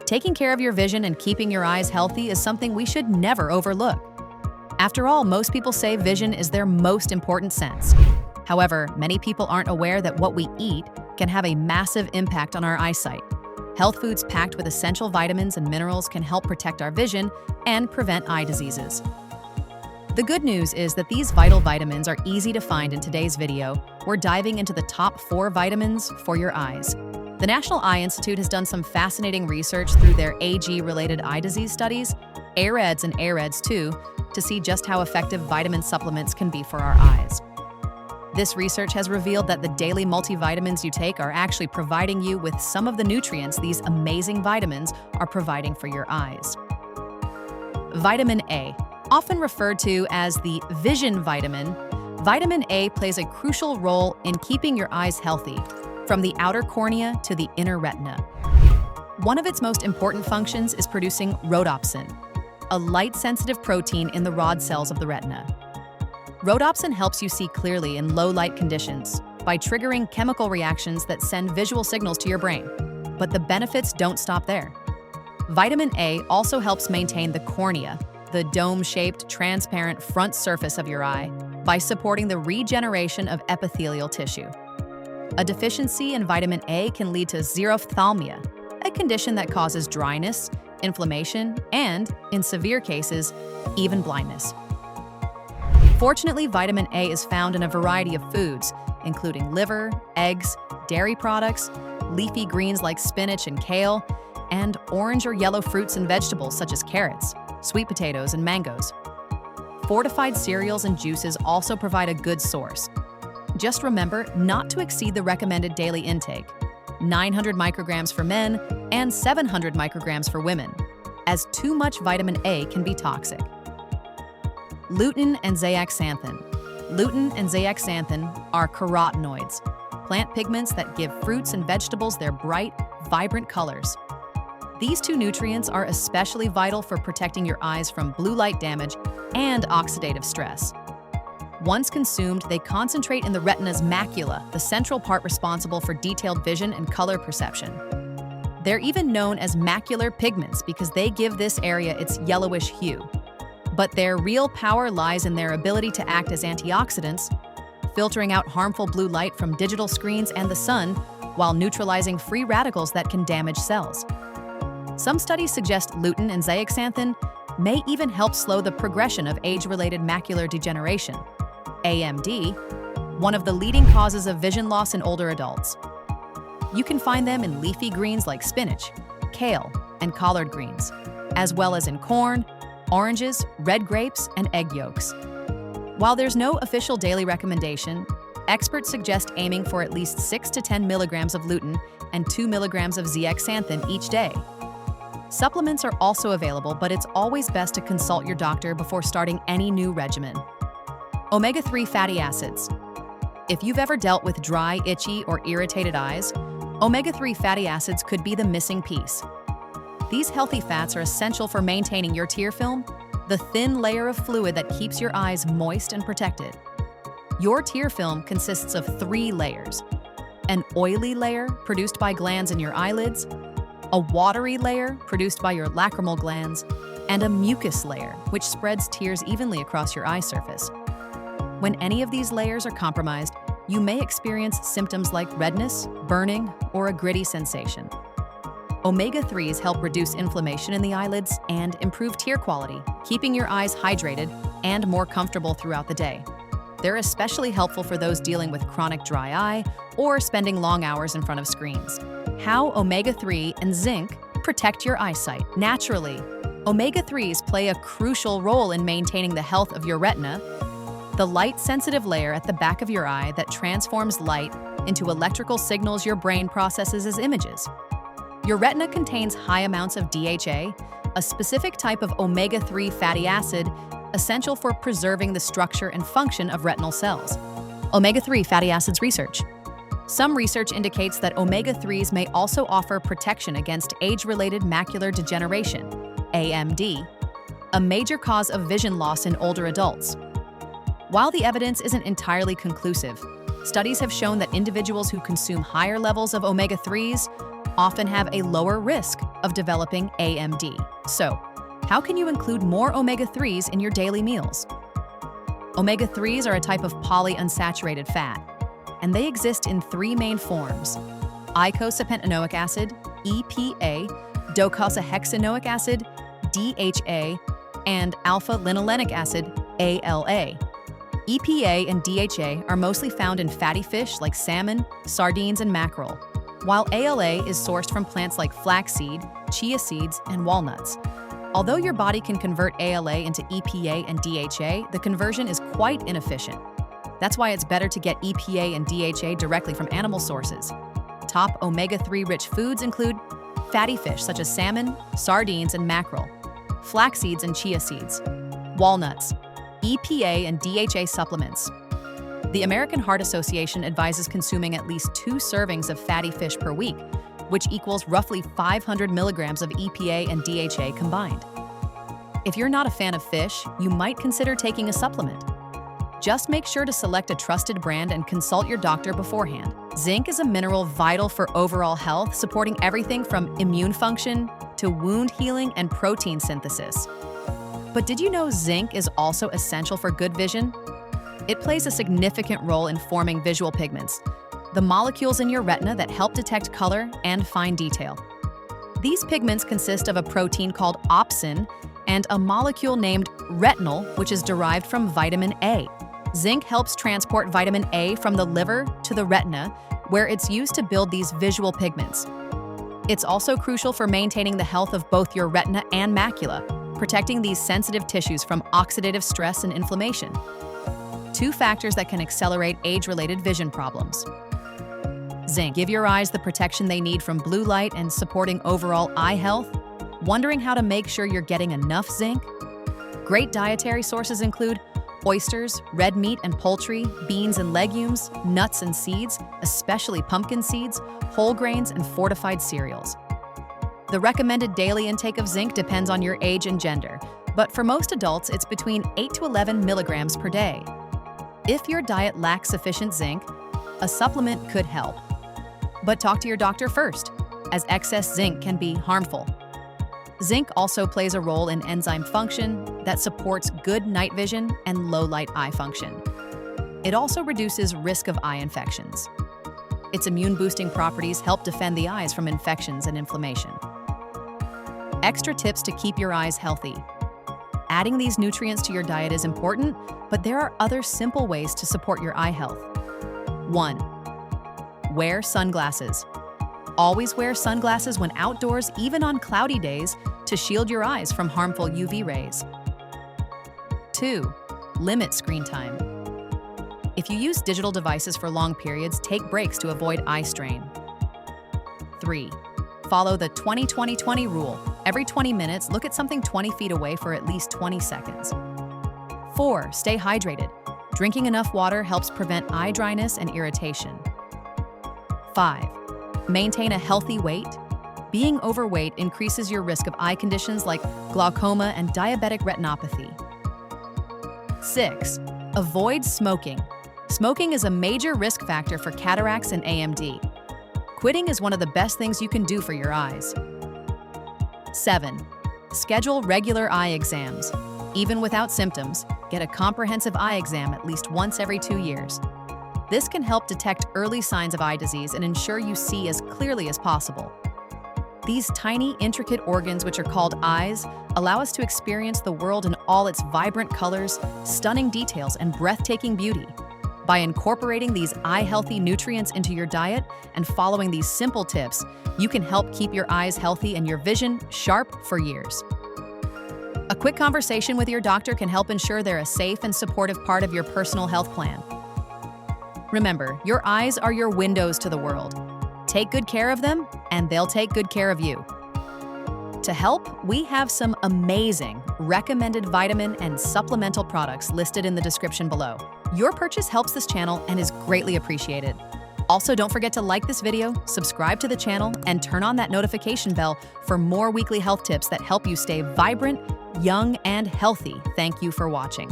Taking care of your vision and keeping your eyes healthy is something we should never overlook. After all, most people say vision is their most important sense. However, many people aren't aware that what we eat can have a massive impact on our eyesight. Health foods packed with essential vitamins and minerals can help protect our vision and prevent eye diseases. The good news is that these vital vitamins are easy to find in today's video. We're diving into the top 4 vitamins for your eyes. The National Eye Institute has done some fascinating research through their age-related eye disease studies, AREDS and AREDS 2, to see just how effective vitamin supplements can be for our eyes. This research has revealed that the daily multivitamins you take are actually providing you with some of the nutrients these amazing vitamins are providing for your eyes. Vitamin A, often referred to as the vision vitamin, vitamin A plays a crucial role in keeping your eyes healthy, from the outer cornea to the inner retina. One of its most important functions is producing rhodopsin, a light-sensitive protein in the rod cells of the retina. Rhodopsin helps you see clearly in low-light conditions by triggering chemical reactions that send visual signals to your brain. But the benefits don't stop there. Vitamin A also helps maintain the cornea, the dome-shaped, transparent front surface of your eye, by supporting the regeneration of epithelial tissue. A deficiency in vitamin A can lead to xerophthalmia, a condition that causes dryness, inflammation, and, in severe cases, even blindness. Fortunately, vitamin A is found in a variety of foods, including liver, eggs, dairy products, leafy greens like spinach and kale, and orange or yellow fruits and vegetables such as carrots, sweet potatoes, and mangoes. Fortified cereals and juices also provide a good source. Just remember not to exceed the recommended daily intake, 900 micrograms for men and 700 micrograms for women, as too much vitamin A can be toxic. Lutein and zeaxanthin. Lutein and zeaxanthin are carotenoids, plant pigments that give fruits and vegetables their bright, vibrant colors. These two nutrients are especially vital for protecting your eyes from blue light damage and oxidative stress. Once consumed, they concentrate in the retina's macula, the central part responsible for detailed vision and color perception. They're even known as macular pigments because they give this area its yellowish hue. But their real power lies in their ability to act as antioxidants, filtering out harmful blue light from digital screens and the sun, while neutralizing free radicals that can damage cells. Some studies suggest lutein and zeaxanthin may even help slow the progression of age-related macular degeneration, AMD, one of the leading causes of vision loss in older adults. You can find them in leafy greens like spinach, kale, and collard greens, as well as in corn, oranges, red grapes, and egg yolks. While there's no official daily recommendation, experts suggest aiming for at least 6 to 10 milligrams of lutein and 2 milligrams of zeaxanthin each day. Supplements are also available, but it's always best to consult your doctor before starting any new regimen. Omega-3 fatty acids. If you've ever dealt with dry, itchy, or irritated eyes, omega-3 fatty acids could be the missing piece. These healthy fats are essential for maintaining your tear film, the thin layer of fluid that keeps your eyes moist and protected. Your tear film consists of 3 layers: an oily layer produced by glands in your eyelids, a watery layer produced by your lacrimal glands, and a mucus layer, which spreads tears evenly across your eye surface. When any of these layers are compromised, you may experience symptoms like redness, burning, or a gritty sensation. Omega-3s help reduce inflammation in the eyelids and improve tear quality, keeping your eyes hydrated and more comfortable throughout the day. They're especially helpful for those dealing with chronic dry eye or spending long hours in front of screens. How omega-3 and zinc protect your eyesight naturally. Omega-3s play a crucial role in maintaining the health of your retina, the light-sensitive layer at the back of your eye that transforms light into electrical signals your brain processes as images. Your retina contains high amounts of DHA, a specific type of omega-3 fatty acid essential for preserving the structure and function of retinal cells. Omega-3 fatty acids research. Some research indicates that omega-3s may also offer protection against age-related macular degeneration, AMD, a major cause of vision loss in older adults. While the evidence isn't entirely conclusive, studies have shown that individuals who consume higher levels of omega-3s often have a lower risk of developing AMD. So, how can you include more omega-3s in your daily meals? Omega-3s are a type of polyunsaturated fat, and they exist in three main forms: eicosapentaenoic acid, EPA, docosahexaenoic acid, DHA, and alpha-linolenic acid, ALA. EPA and DHA are mostly found in fatty fish like salmon, sardines, and mackerel, while ALA is sourced from plants like flaxseed, chia seeds, and walnuts. Although your body can convert ALA into EPA and DHA, the conversion is quite inefficient. That's why it's better to get EPA and DHA directly from animal sources. Top omega-3 rich foods include fatty fish such as salmon, sardines, and mackerel, flax seeds and chia seeds, walnuts, EPA and DHA supplements. The American Heart Association advises consuming at least 2 servings of fatty fish per week, which equals roughly 500 milligrams of EPA and DHA combined. If you're not a fan of fish, you might consider taking a supplement. Just make sure to select a trusted brand and consult your doctor beforehand. Zinc is a mineral vital for overall health, supporting everything from immune function to wound healing and protein synthesis. But did you know zinc is also essential for good vision? It plays a significant role in forming visual pigments, the molecules in your retina that help detect color and fine detail. These pigments consist of a protein called opsin and a molecule named retinol, which is derived from vitamin A. Zinc helps transport vitamin A from the liver to the retina, where it's used to build these visual pigments. It's also crucial for maintaining the health of both your retina and macula, protecting these sensitive tissues from oxidative stress and inflammation, 2 factors that can accelerate age-related vision problems. Zinc. Give your eyes the protection they need from blue light and supporting overall eye health. Wondering how to make sure you're getting enough zinc? Great dietary sources include oysters, red meat and poultry, beans and legumes, nuts and seeds, especially pumpkin seeds, whole grains, and fortified cereals. The recommended daily intake of zinc depends on your age and gender, but for most adults, it's between 8 to 11 milligrams per day. If your diet lacks sufficient zinc, a supplement could help. But talk to your doctor first, as excess zinc can be harmful. Zinc also plays a role in enzyme function that supports good night vision and low-light eye function. It also reduces risk of eye infections. Its immune-boosting properties help defend the eyes from infections and inflammation. Extra tips to keep your eyes healthy. Adding these nutrients to your diet is important, but there are other simple ways to support your eye health. 1. Wear sunglasses. Always wear sunglasses when outdoors, even on cloudy days, to shield your eyes from harmful UV rays. 2. Limit screen time. If you use digital devices for long periods, take breaks to avoid eye strain. 3. Follow the 20-20-20 rule. Every 20 minutes, look at something 20 feet away for at least 20 seconds. 4. Stay hydrated. Drinking enough water helps prevent eye dryness and irritation. 5. Maintain a healthy weight. Being overweight increases your risk of eye conditions like glaucoma and diabetic retinopathy. 6. Avoid smoking. Smoking is a major risk factor for cataracts and AMD. Quitting is one of the best things you can do for your eyes. 7. Schedule regular eye exams. Even without symptoms, get a comprehensive eye exam at least once every 2 years. This can help detect early signs of eye disease and ensure you see as clearly as possible. These tiny, intricate organs, which are called eyes, allow us to experience the world in all its vibrant colors, stunning details, and breathtaking beauty. By incorporating these eye-healthy nutrients into your diet and following these simple tips, you can help keep your eyes healthy and your vision sharp for years. A quick conversation with your doctor can help ensure they're a safe and supportive part of your personal health plan. Remember, your eyes are your windows to the world. Take good care of them, and they'll take good care of you. To help, we have some amazing recommended vitamin and supplemental products listed in the description below. Your purchase helps this channel and is greatly appreciated. Also, don't forget to like this video, subscribe to the channel, and turn on that notification bell for more weekly health tips that help you stay vibrant, young, and healthy. Thank you for watching.